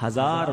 1000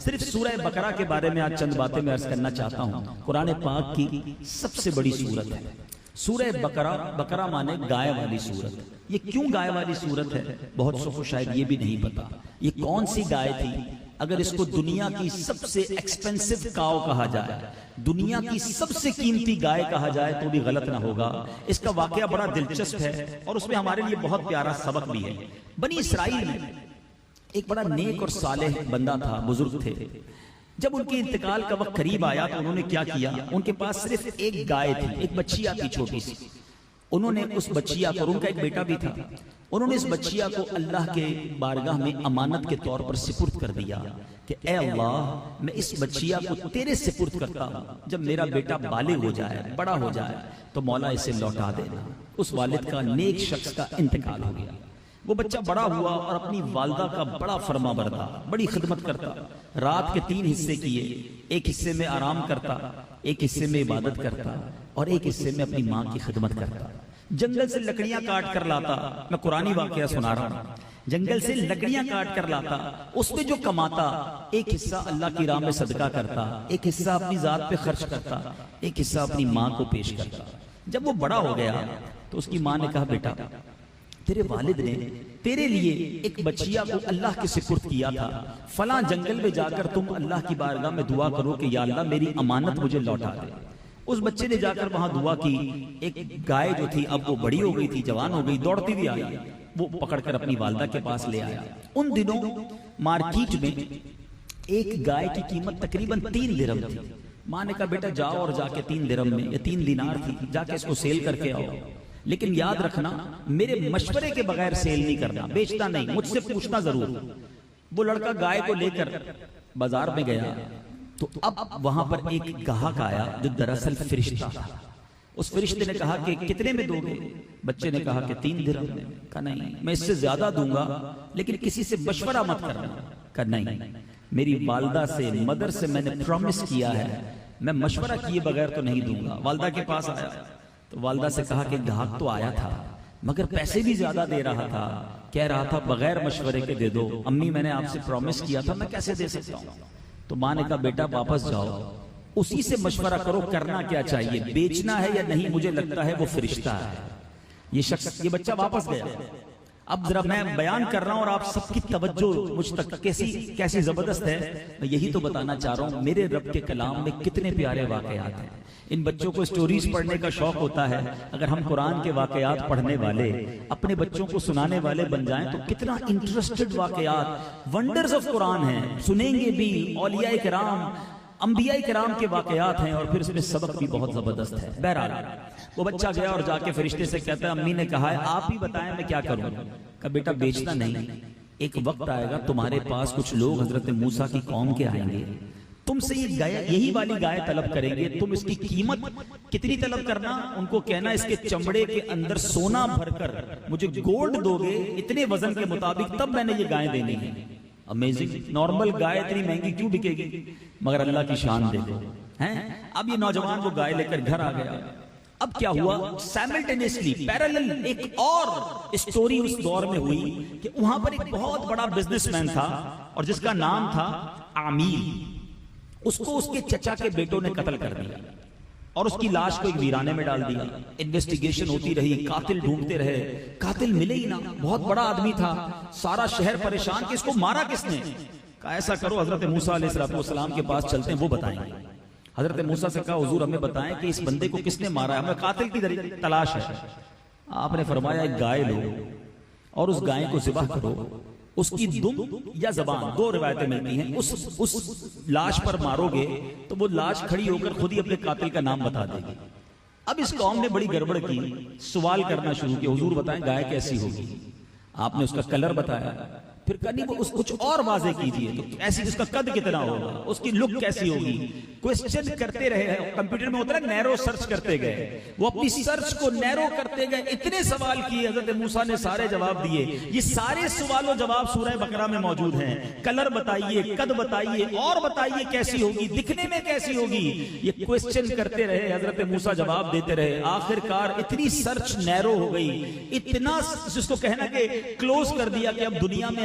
صرف سورہ بقرہ کے بارے میں آج چند باتیں میں عرض کرنا چاہتا ہوں. قرآن پاک کی سب سے بڑی سورت ہے سورہ بقرہ. بقرہ مانے گائے والی سورت. یہ کیوں گائے والی سورت ہے بہت سو کو شاید یہ بھی نہیں پتا. یہ کون سی گائے تھی؟ اگر اس کو دنیا کی سب سے ایکسپینسو کاؤ کہا جائے, دنیا کی سب سے قیمتی گائے کہا جائے تو بھی غلط نہ ہوگا. اس کا واقعہ بڑا دلچسپ ہے اور اس میں ہمارے لیے بہت پیارا سبق بھی ہے. بنی اسرائیل میں ایک بڑا نیک اور صالح بندہ تھا, بزرگ تھے. جب ان کے انتقال کا وقت قریب آیا تو انہوں نے کیا کیا, ان کے پاس صرف ایک گائے تھی, ایک بچیا تھی چھوٹی سی. انہوں نے اس بچیا کو, ان کا ایک بیٹا بھی تھا, انہوں نے اس بچیا کو اللہ کے بارگاہ میں امانت کے طور پر سپرد کر دیا کہ اے اللہ, میں اس بچیا کو تیرے سپرد کرتا ہوں, جب میرا بیٹا بالغ ہو جائے, بڑا ہو جائے تو مولا اسے لوٹا دینا. اس والد کا, نیک شخص کا انتقال ہو گیا. وہ بچہ بڑا ہوا اور اپنی والدہ کا بڑا فرما بردار, بڑی خدمت کرتا. رات کے 3 حصے کیے, ایک حصے میں آرام کرتا, ایک حصے میں عبادت کرتا اور ایک حصے میں اپنی ماں کی خدمت کرتا. جنگل سے لکڑیاں کاٹ کر لاتا, میں قرآنی واقعہ سنا رہا ہوں, جنگل سے لکڑیاں کاٹ کر لاتا, اس میں جو کماتا ایک حصہ اللہ کی راہ میں صدقہ کرتا, ایک حصہ اپنی ذات پہ خرچ کرتا, ایک حصہ اپنی ماں کو پیش کرتا. جب وہ بڑا ہو گیا تو اس کی ماں نے کہا بیٹا, تیرے والد نے تیرے لیے ایک بچیا کو اللہ کے سپرد کیا تھا, فلاں جنگل میں جا کر تم اللہ کی بارگاہ میں دعا کرو کہ یا اللہ میری امانت مجھے لوٹا دے. اس بچے نے جا کر وہاں دعا کی. ایک گائے جو تھی اب وہ بڑی ہو گئی تھی, جوان ہو گئی, دوڑتی بھی آئی, وہ پکڑ کر اپنی والدہ کے پاس لے آیا. ان دنوں مارکیٹ میں ایک گائے کی قیمت تقریباً 3 درہم تھی. ماں نے کہا بیٹا جاؤ اور جا کے 3 درہم میں, یا 3 دینار تھی, جا کے اس کو سیل کر کے آؤ, لیکن یاد رکھنا میرے مشورے کے بغیر سیل نہیں کرنا, بیچنا نہیں, مجھ سے پوچھنا ضرور. وہ لڑکا گائے کو لے کر بازار میں گیا تو اب وہاں پر ایک گاہک آیا جو دراصل فرشتہ تھا. اس فرشتے نے کہا کہ کتنے میں دو گے؟ بچے نے کہا کہ 3 درہم میں. کہا نہیں, میں اس سے زیادہ دوں گا لیکن کسی سے مشورہ مت کرنا. کہا نہیں, میری والدہ سے, مدر سے میں نے پرومس کیا ہے, میں مشورہ کیے بغیر تو نہیں دوں گا. والدہ کے پاس آیا تو والدہ سے کہا کہ گاہک تو آیا تھا مگر پیسے بھی زیادہ دے رہا تھا, کہہ رہا تھا بغیر مشورے کے دے دو. امی میں نے آپ سے پرومس کیا تھا, میں کیسے دے سکتا ہوں؟ تو ماں نے کہا بیٹا واپس جاؤ, اسی سے مشورہ کرو کرنا کیا چاہیے, بیچنا ہے یا نہیں. مجھے لگتا ہے وہ فرشتہ ہے. یہ شخص, یہ بچہ واپس گیا. اب ذرا میں بیان کر رہا ہوں اور آپ سب کی توجہ مجھ تک کیسی زبردست ہے. میں یہی تو بتانا چاہ رہا ہوں میرے رب کے کلام میں کتنے پیارے واقعات ہیں. ان بچوں کو سٹوریز پڑھنے کا شوق ہوتا ہے. اگر ہم قرآن کے واقعات پڑھنے والے, اپنے بچوں کو سنانے والے بن جائیں تو کتنا انٹرسٹڈ واقعات, ونڈرز آف قرآن ہیں, سنیں گے بھی. اولیاء کرام, انبیاء کرام کے واقعات ہیں اور پھر اس میں سبق بھی بہت زبردست ہے. بہرحال وہ بچہ گیا اور جا کے فرشتے سے کہتا ہے امی نے کہا ہے آپ ہی بتائیں میں کیا کروں. کہا بیٹا بیچنا نہیں, ایک وقت آئے گا تمہارے پاس کچھ لوگ حضرت موسیٰ کی قوم کے آئیں گے, تم سے یہ گائے, یہی والی گائے طلب کریں گے. تم اس کی قیمت کتنی طلب کرنا, ان کو کہنا اس کے چمڑے کے اندر سونا بھر کر مجھے گولڈ دو گے اتنے وزن کے مطابق, تب میں نے یہ گائے دینی ہے. امیزنگ, نارمل گائے اتنی مہنگی کیوں بکے گی, مگر اللہ کی شان دیکھو. اب یہ نوجوان وہ گائے لے کر گھر آ گیا. اب کیا ہوا, سائملٹینیسلی پیرالل ایک اور اسٹوری اس دور میں ہوئی کہ وہاں پر ایک بہت بڑا بزنس مین تھا اور جس کا نام تھا عامیر. اس کو اس کے چچا کے بیٹوں نے قتل کر دیا اور اس کی لاش کو ایک ویرانے میں ڈال دیا. انویسٹیگیشن ہوتی رہی, قاتل ڈھونڈتے رہے, قاتل ملے ہی نہ. بہت بڑا آدمی تھا, سارا شہر پریشان کہ اس کو مارا کس نے. کہا ایسا کرو حضرت موسیٰ علیہ السلام کے پاس چلتے ہیں, وہ بتائیں گے. حضرت موسیٰ سے کہا حضور ہمیں بتائیں کہ اس بندے کو کس نے مارا ہے, ہمیں قاتل کی تلاش ہے. آپ نے فرمایا ایک گائے لو اور اس گائے کو ذبح کرو, اس کی دم یا زبان, 2 روایتیں ملتی ہیں, اس لاش پر مارو گے تو وہ لاش کھڑی ہو کر خود ہی اپنے قاتل کا نام بتا دے گی. اب اس قوم نے بڑی گڑبڑ کی, سوال کرنا شروع کیا حضور بتائیں گائے کیسی ہوگی. آپ نے اس کا کلر بتایا, پھر کہا نہیں وہ کچھ اور واضح کیجئے, تو ایسی اس کا قد کتنا ہوگا, اس کی لک کیسی ہوگی. کوسچن کرتے رہے, کمپیوٹر میں ہوتا ہے نیرو سرچ کرتے گئے, وہ اپنی سرچ کو نیرو کرتے گئے, اتنے سوال کیے, حضرت موسیٰ نے سارے جواب دیے. یہ سارے سوال و جواب سورہ بقرہ میں موجود ہیں. کلر بتائیے, قد بتائیے, اور بتائیے کیسی ہوگی, دکھنے میں کیسی ہوگی. یہ کوسچن کرتے رہے, حضرت موسیٰ جواب دیتے رہے. آخرکار اتنی سرچ نیرو ہو گئی, اتنا جس کو کہنا کہ کلوز کر دیا کہ اب دنیا میں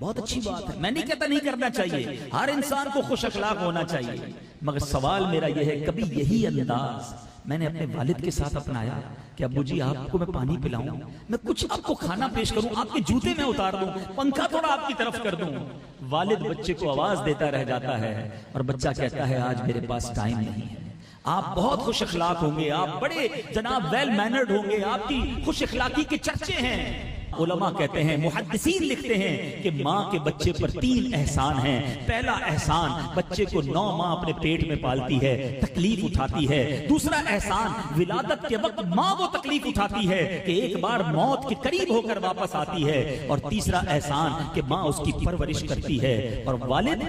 بہت اچھی بات ہے، میں نہیں کہتا نہیں کرنا چاہیے، ہر انسان کو خوش اخلاق ہونا چاہیے، مگر سوال میرا یہ ہے کبھی یہی انداز میں نے اپنے والد کے ساتھ اپنایا کہ ابو جی آپ کو میں پانی پلاؤں، میں کچھ آپ کو کھانا پیش کروں، آپ کے جوتے میں اتار دوں، پنکھا تھوڑا آپ کی طرف کر دوں؟ والد بچے کو آواز دیتا رہ جاتا ہے اور بچہ کہتا ہے آج میرے پاس ٹائم نہیں ہے۔ آپ بہت خوش اخلاق ہوں گے، آپ بڑے جناب ویل مینرڈ ہوں گے، آپ کی خوش اخلاقی کے چرچے ہیں۔ علماء کہتے ہیں، محدثین لکھتے ہیں کہ ماں کے بچے پر 3 احسان ہیں۔ پہلا احسان، بچے کو 9 ماہ اپنے پیٹ میں پالتی ہے، تکلیف اٹھاتی ہے۔ دوسرا احسان، ولادت کے وقت ماں وہ تکلیف اٹھاتی ہے کہ ایک بار موت کے قریب ہو کر واپس آتی ہے۔ اور تیسرا احسان کہ ماں اس کی پرورش کرتی ہے۔ اور والد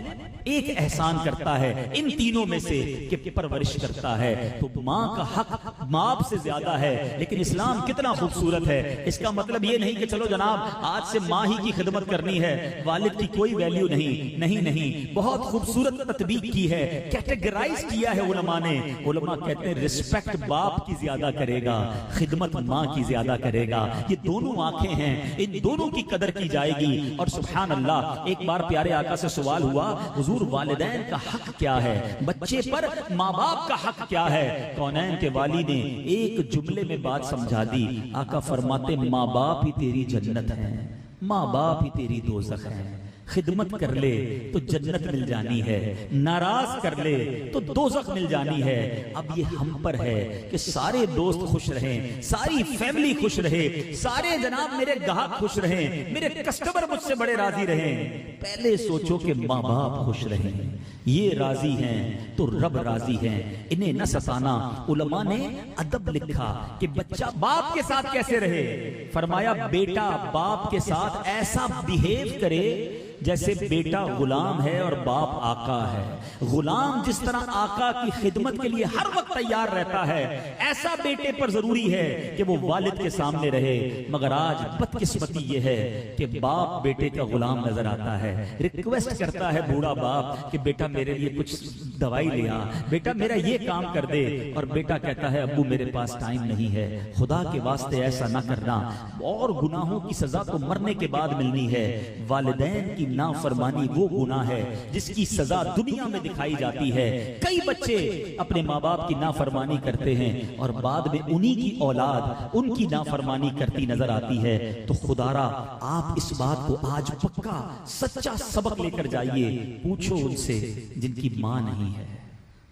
ایک احسان کرتا ہے ان تینوں میں سے کہ پرورش کرتا ہے۔ تو ماں کا حق باپ سے زیادہ ہے، لیکن اسلام کتنا خوبصورت ہے۔ اس کا مطلب یہ نہیں کہ چلو جناب آج سے ماں ہی کی خدمت کرنی ہے، والد کی کوئی ویلیو نہیں، نہیں، بہت خوبصورت تطبیق کی ہے، کیٹیگرائز کیا ہے علماء نے۔ علماء کہتے ہیں رسپیکٹ باپ کی زیادہ کرے گا، خدمت ماں کی زیادہ کرے گا۔ یہ دونوں آنکھیں ہیں، ان دونوں کی قدر کی جائے گی۔ اور سبحان اللہ، ایک بار پیارے آقا سے سوال ہوا، حضور والدین کا حق کیا ہے، بچے پر ماں باپ کا حق کیا ہے؟ کونین کے والی نے ایک جملے میں بات سمجھا دی۔ آقا فرماتے ماں باپ ہی تیری جنت ہے، ماں باپ ہی تیری دوزخ ہے۔ خدمت کر لے تو جنت مل جانی ہے، ناراض کر لے تو دوزخ مل جانی ہے۔ اب یہ ہم پر ہے کہ سارے دوست خوش رہیں، ساری فیملی خوش رہے، سارے جناب میرے گاہک خوش رہیں، میرے کسٹمر مجھ سے بڑے راضی رہیں۔ پہلے سوچو کہ ماں باپ خوش رہیں، یہ راضی ہیں تو رب راضی ہیں، انہیں نہ ستانا۔ علماء نے ادب لکھا کہ بچہ باپ کے ساتھ کیسے رہے، فرمایا بیٹا باپ کے ساتھ ایسا بیہیو کرے جیسے بیٹا غلام ہے اور باپ آقا ہے۔ غلام جس طرح آقا کی خدمت کے لیے ہر وقت تیار رہتا ہے، ایسا بیٹے پر ضروری ہے کہ وہ والد کے سامنے رہے۔ مگر آج بدقسمتی یہ ہے کہ باپ بیٹے کا غلام نظر آتا ہے، ریکویسٹ کرتا ہے بوڑھا باپ کہ بیٹا میرے لیے کچھ دوائی لے آ، بیٹا میرا یہ کام کر دے، اور بیٹا کہتا ہے ابو میرے پاس ٹائم نہیں ہے۔ خدا کے واسطے ایسا نہ کرنا، اور گناہوں کی سزا تو مرنے کے بعد ملنی ہے۔ والدین کی نافرمانی وہ گناہ ہے جس کی سزا دنیا میں دکھائی جاتی ہے۔ کئی بچے اپنے ماں باپ کی نافرمانی کرتے ہیں اور بعد میں انہی کی اولاد ان کی نافرمانی کرتی نظر آتی ہے۔ تو خدارا آپ اس بات کو آج پکا سچا سبق لے کر جائیے، پوچھو ان سے جن کی ماں نہیں ہے،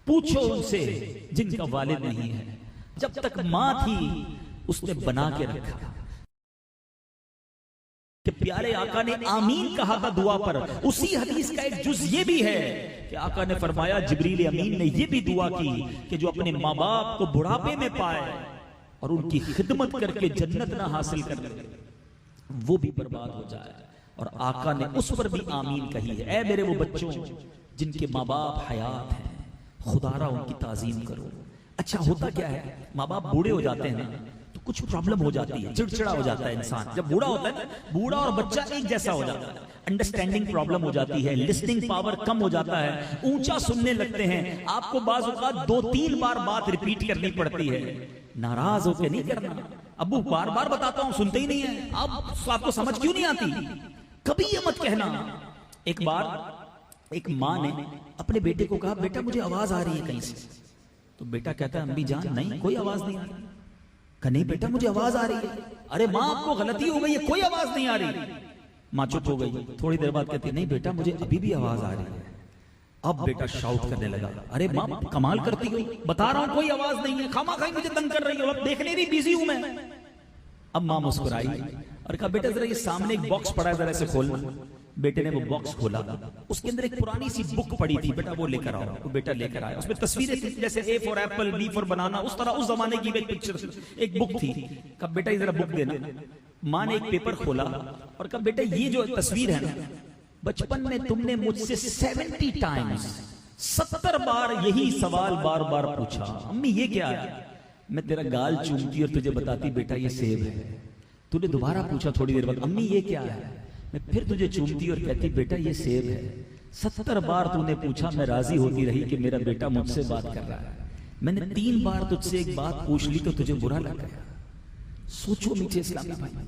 پوچھو ان سے جن کا والد نہیں ہے۔ جب تک ماں تھی اس نے بنا کے رکھا کہ پیارے آقا نے آمین کہا تھا دعا پر۔ اسی حدیث کا ایک جز یہ بھی ہے کہ آقا نے فرمایا جبریل امین نے یہ بھی دعا کی کہ جو اپنے ماں باپ کو بڑھاپے میں پائے اور ان کی خدمت کر کے جنت نہ حاصل کر لے وہ بھی برباد ہو جائے۔ اور آقا نے اس پر بھی آمین کہی ہے، اے میرے وہ بچوں جن کے ماں باپ حیات ہیں، خدارا ان کی تعظیم کرو۔ اچھا ہوتا کیا ہے، ماں باپ بوڑھے ہو جاتے ہیں نا تو کچھ پرابلم ہو جاتی ہے، چڑچڑا ہو جاتا ہے انسان۔ جب بوڑھا ہوتا ہے بوڑھا اور بچہ ایک جیسا ہو جاتا ہے، انڈرسٹینڈنگ پرابلم ہو جاتی ہے، لسننگ پاور کم ہو جاتا ہے، اونچا سننے لگتے ہیں۔ آپ کو بعض اوقات 2-3 بار بات ریپیٹ کرنی پڑتی ہے۔ ناراض ہو کے نہیں کرنا، ابو بار بار بتاتا ہوں سنتے ہی نہیں ہیں، آپ کو سمجھ کیوں نہیں آتی؟ کبھی یہ مت کہنا۔ ایک بار ایک ماں نے اپنے بیٹے کو کہا بیٹا مجھے آواز آ رہی ہے کہیں سے، تو بیٹا کہتا ہے امی جان نہیں کوئی آواز نہیں آ رہی۔ کہ نہیں بیٹا مجھے آواز آ رہی ہے۔ ارے ماں آپ کو غلطی ہو گئی ہے، کوئی آواز نہیں آ رہی۔ ماں چپ ہو گئی، تھوڑی دیر بعد کہتی نہیں بیٹا مجھے ابھی بھی آواز آ رہی ہے۔ اب بیٹا شاؤٹ کرنے لگا، ارے ماں کمال کرتی ہو، بتا رہا ہوں کوئی آواز نہیں ہے، خامہ خواہ مجھے تنگ کر رہی ہو، اب دیکھ نہیں رہی بیزی ہوں میں۔ اب ماں مسکرائی اور کہا بیٹا ذرا یہ سامنے ایک باکس پڑا ہے ذرا اسے کھولنا۔ بیٹے نے وہ باکس کھولا، اس کے اندر ایک پرانی سی بک پڑی تھی، بیٹا وہ لے کر آؤ۔ وہ بیٹا لے کر آیا، اس میں تصویریں تھیں جیسے اے فار ایپل، بی فار بنانا، اس طرح اس زمانے کی ایک پکچر ایک بک تھی۔ کہا بیٹا یہ ذرا بک دینا۔ ماں نے ایک پیپر کھولا اور کہا بیٹا یہ جو تصویر ہے نا، بچپن میں تم نے مجھ سے 70 ٹائمز 70 بار یہی سوال بار بار پوچھا، امی یہ کیا ہے؟ میں تیرا گال چومتی اور تجھے بتاتی بیٹا یہ سیب ہے۔ تو نے دوبارہ پوچھا تھوڑی دیر بعد، امی یہ کیا ہے؟ میں پھر تجھے چومتی اور کہتی بیٹا یہ سیب ہے۔ 70 بار تو نے پوچھا، میں راضی ہوتی رہی کہ میرا بیٹا مجھ سے بات کر رہا ہے۔ میں نے 3 بار تجھ سے ایک بات پوچھ لی تو تجھے برا لگ گیا۔ سوچو میٹھے اسلامی بھائی،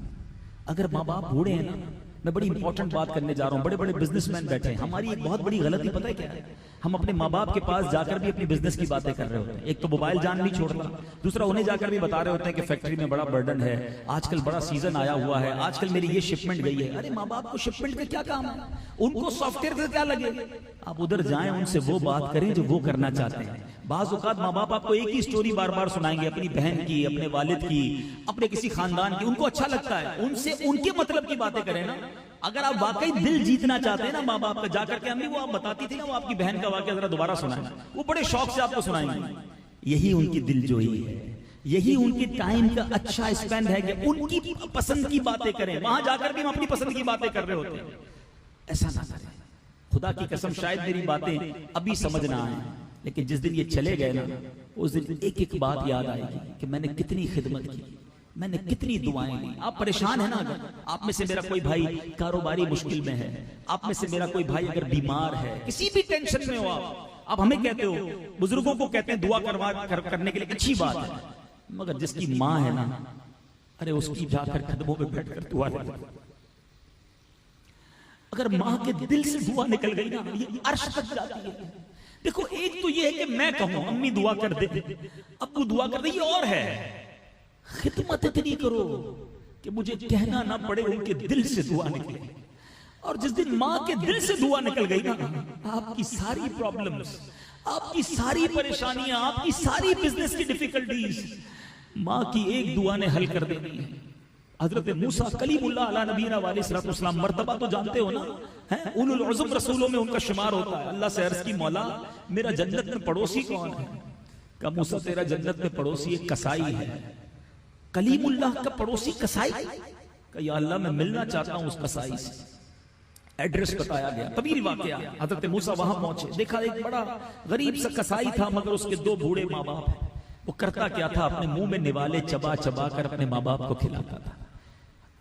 اگر ماں باپ بوڑھے ہیں نا میں بڑی امپورٹنٹ بات کرنے جا رہا ہوں. بڑے بڑے بزنس مین بیٹھے ہیں. ہماری ایک بہت بڑی غلطی پتہ ہے کیا ہے؟ ہم اپنے ماں باپ کے پاس جا کر بھی اپنی بزنس کی باتیں کر رہے ہوتے ہیں. ایک تو موبائل جان نہیں چھوڑتا, دوسرا انہیں جا کر بھی بتا رہے ہوتے ہیں کہ فیکٹری میں بڑا برڈن ہے, آج کل بڑا سیزن آیا ہوا ہے, آج کل میری یہ شپمنٹ گئی ہے. ارے ماں باپ کو شپمنٹ کا کیا کام ہے؟ ان کو سافٹ ویئر سے کیا لگے؟ آپ ادھر جائیں, ان سے وہ بات کریں جو وہ کرنا چاہتے ہیں. بعض اوقات ماں باپ آپ کو ایک ہی سٹوری بار بار سنائیں گے, اپنی بہن کی, اپنے والد کی, اپنے کسی خاندان کی. ان کو اچھا لگتا ہے, ان سے ان کے مطلب کی باتیں کریں نا. اگر آپ واقعی دل جیتنا چاہتے ہیں نا ماں باپ کا, جا کر کے امی وہ آپ بتاتی تھی نا وہ آپ کی بہن کا واقعہ ذرا دوبارہ سنائیں, وہ بڑے شوق سے آپ کو سنائیں گے. یہی ان کی دل جوئی ہے, یہی ان کی ٹائم کا اچھا اسپینڈ ہے کہ ان کی پسند کی باتیں کریں. وہاں جا کر بھی ہم اپنی پسند کی باتیں کر رہے ہوتے ہیں. ایسا نہ کریں. خدا کی قسم شاید میری باتیں ابھی سمجھ نہ آئیں, لیکن جس دن یہ چلے گئے نا اس دن ایک ایک بات یاد آئے گی کہ میں نے کتنی خدمت کی, میں نے کتنی دعائیں دی. آپ پریشان ہیں نا, اگر آپ میں سے میرا کوئی بھائی کاروباری مشکل میں ہے, آپ میں سے میرا کوئی بھائی اگر بیمار ہے, کسی بھی ٹینشن میں ہو, آپ ہمیں کہتے ہو, بزرگوں کو کہتے ہیں دعا کرنے کے لیے اچھی بات ہے, مگر جس کی ماں ہے نا, ارے اس کی جا کر قدموں پہ بیٹھ کر دعا لے. اگر ماں کے دل سے دعا نکل گئی نا, یہ عرش تک جاتی ہے. دیکھو ایک تو یہ ہے کہ میں کہوں امی دعا کر دے, ابو دعا کر دے, یہ اور ہے. خدمت اتنی کرو کہ مجھے کہنا نہ پڑے, ان کے دل سے دعا نکلے. اور جس دن ماں کے دل سے دعا نکل گئی نا, آپ کی ساری پرابلمز, آپ کی ساری پریشانیاں, آپ کی ساری بزنس کی ڈیفیکلٹیز ماں کی ایک دعا نے حل کر دینی ہے. حضرت موسیٰ کلیم اللہ علیہ نبینا علیہ السلام مرتبہ تو جانتے ہو نا, اولو العزم رسولوں میں ان کا شمار ہوتا ہے. اللہ سے عرض کی مولا میرا جنت میں پڑوسی کون ہے؟ کہ موسیٰ تیرا جنت میں پڑوسی ایک کسائی ہے. کلیم اللہ کا پڑوسی کسائی؟ کہ یا اللہ میں ملنا چاہتا ہوں اس کسائی سے. ایڈریس بتایا گیا, طویل واقعہ. حضرت موسیٰ وہاں پہنچے, دیکھا ایک بڑا غریب سا کسائی تھا, مگر اس کے 2 بوڑھے ماں باپ ہیں. وہ کرتا کیا تھا, اپنے منہ میں نوالے چبا چبا کر اپنے ماں باپ کو کھلاتا تھا.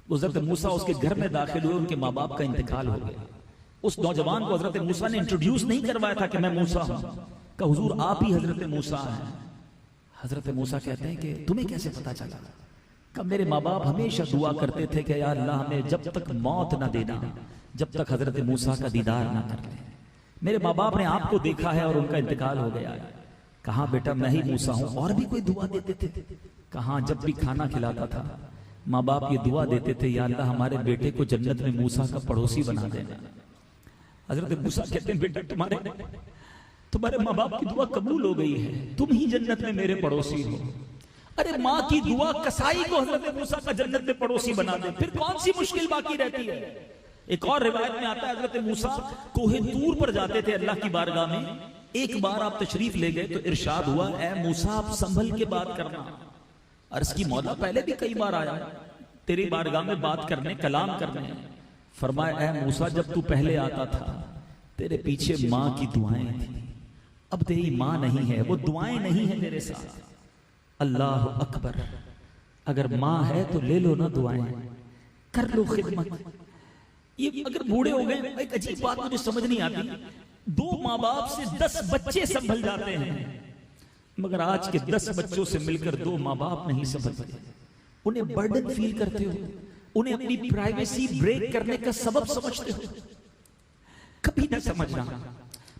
حضرت موسیٰ اس کے گھر میں داخل ہوئے, ان کے ماں باپ کا انتقال ہو گیا. اس نوجوان کو حضرت موسیٰ نے انٹروڈیوس نہیں کروایا تھا کہ میں موسیٰ ہوں, کہ حضور آپ ہی حضرت موسیٰ ہیں. حضرت موسیٰ کہتے ہیں کہ تمہیں کیسے پتا چلا؟ کہ میرے ماں باپ ہمیشہ دعا کرتے تھے کہ یا اللہ ہمیں جب تک موت نہ دینا, جب تک حضرت موسیٰ کا دیدار نہ کر لیں. میرے ماں باپ نے آپ کو دیکھا ہے اور ان کا انتقال ہو گیا ہے. کہاں بیٹا میں ہی موسیٰ ہوں. اور بھی کوئی دعا دیتے تھے؟ کہاں جب بھی کھانا کھلاتا تھا ماں باپ یہ دعا دیتے تھے, یا اللہ ہمارے بیٹے کو جنت میں موسیٰ کا پڑوسی بنا دینا. حضرت موسیٰ کہتے ہیں بیٹا تمہارے ماں باپ کی دعا قبول ہو گئی ہے, تم ہی جنت میں میرے پڑوسی ہو. ارے ماں کی دعا کسائی کو حضرت موسیٰ کا جنت میں پڑوسی بنا دے, پھر کون سی مشکل باقی رہتی ہے؟ ایک اور روایت میں آتا ہے حضرت موسیٰ کوہ طور پر جاتے تھے اللہ کی بارگاہ میں. ایک بار آپ تشریف لے گئے تو ارشاد ہوا, اے موسیٰ آپ سنبھل کے بات کرنا. عرض کی مولا پہلے بھی کئی بار آیا تیری بارگاہ میں بات کرنے, کلام کرنے. فرمایا اے موسیٰ جب تو پہلے آتا تھا تیرے پیچھے ماں کی دعائیں تھیں, اب تیری ماں نہیں ہے, وہ دعائیں نہیں ہیں میرے ساتھ. اللہ اکبر, اگر ماں ہے تو لے لو نا دعائیں, کر لو خدمت. یہ اگر بوڑھے ہو گئے, ایک عجیب بات مجھے سمجھ نہیں آتی, 2 ماں باپ سے 10 بچے سنبھل جاتے ہیں, مگر آج کے 10 بچوں سے مل کر 2 ماں باپ نہیں سنبھلتے. انہیں برڈن فیل کرتے ہو, انہیں اپنی پرائیویسی بریک کرنے کا سبب سمجھتے ہو. کبھی نہ سمجھنا.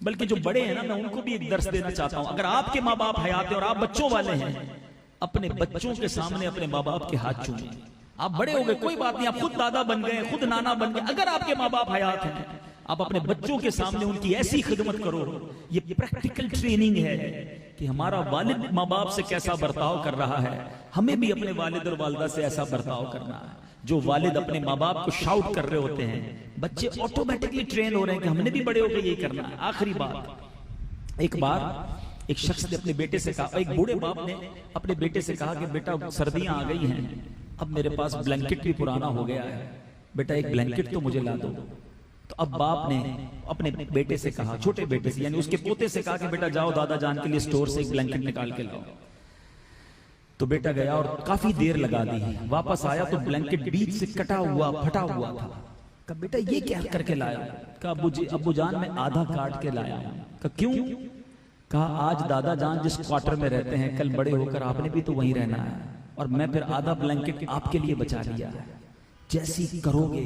بلکہ جو بڑے ہیں نا, میں ان کو بھی ایک درس دینا چاہتا ہوں. اگر آپ کے ماں باپ حیات ہیں اور آپ بچوں والے ہیں, اپنے بچوں کے سامنے اپنے ماں باپ کے ہاتھ چومیں. آپ بڑے ہو گئے کوئی بات نہیں, آپ خود دادا بن گئے, خود نانا بن گئے, اگر آپ کے ماں باپ حیات ہیں آپ اپنے بچوں کے سامنے ان کی ایسی خدمت کرو. یہ پریکٹیکل ٹریننگ ہے کہ ہمارا والد ماں باپ سے کیسا برتاؤ کر رہا ہے, ہمیں بھی اپنے والد اور والدہ سے ایسا برتاؤ کرنا ہے. جو والد اپنے ماں باپ کو شاؤٹ کر رہے ہوتے ہیں, بچے آٹومیٹکلی ٹرین ہو رہے ہیں کہ ہم نے بھی بڑے ہو کے یہی کرنا ہے. آخری بات, ایک بار ایک شخص نے اپنے بیٹے سے کہا, ایک بوڑھے باپ نے اپنے بیٹے سے کہا کہ بیٹا سردیاں آ گئی ہیں, اب میرے پاس بلینکٹ بھی پرانا ہو گیا ہے, بیٹا ایک بلینکٹ تو مجھے لا دو. تو اب باپ نے اپنے بیٹے سے کہا, چھوٹے بیٹے سے یعنی اس کے پوتے سے کہا کہ بیٹا جاؤ دادا جان کے لیے سٹور سے ایک بلینکٹ نکال کے لاؤ. تو بیٹا گیا اور کافی دیر لگا دی, واپس آیا تو بلینکٹ بیچ سے کٹا ہوا پھٹا ہوا تھا. کہا بیٹا یہ کیا کر کے لایا؟ کہا ابو جان میں آدھا کاٹ کے لایا. کہا کیوں؟ کہا آج دادا جان جس کوارٹر میں رہتے ہیں کل بڑے ہو کر آپ نے بھی تو وہیں رہنا ہے, اور میں پھر آدھا بلینکٹ آپ کے لیے بچا لیا. جیسی کرو گے